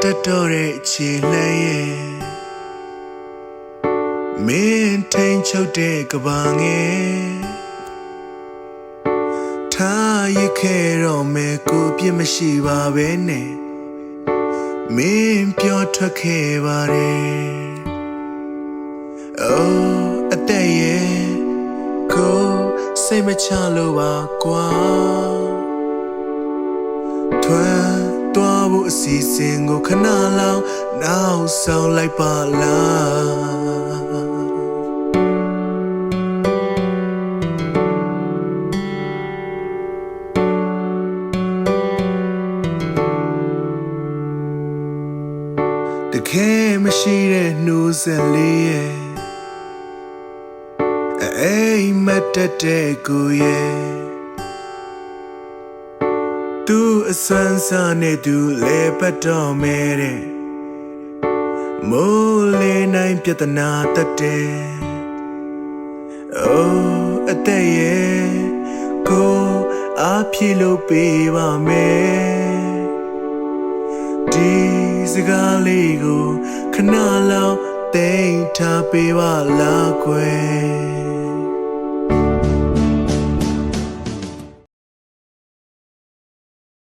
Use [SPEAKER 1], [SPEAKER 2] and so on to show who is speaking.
[SPEAKER 1] တတ်တော့တဲ့ခြေလှမ်းရဲ့မင်းထိန်ချုပ်တဲ့ကဘာငယ်ထားရခဲ့တော့မယ်ကိုအပြစ်မရှိပါပဲနဲ့မင်းပြောထွက်ခဲ့ပါတယ်အိုးအသက်ရဲ့ကိုစိတ်မချလို့ပါကွာထွက်သွားဖို့အစီအစဉ်ကိုခဏလောက်နောက်ဆောင်လိုက်ပါလားတခဲမရှိတဲ့နှိုးဆက်လေးရဲ့အိမ်မက်တက်တဲ့ကိုရဲ့သူအစွမ်းစားနဲ့သူလဲပတ်တော့မဲတဲ့မိုးလေးနိုင်ပြဿနာတတ်တယ်အိုးအသက်ရဲ့ကိုအားဖြည့်လို့ပေးပါမယ်ဒီစကားလေးကိုခဏလောက်သိမ်းထားပေးပါလားကွယ်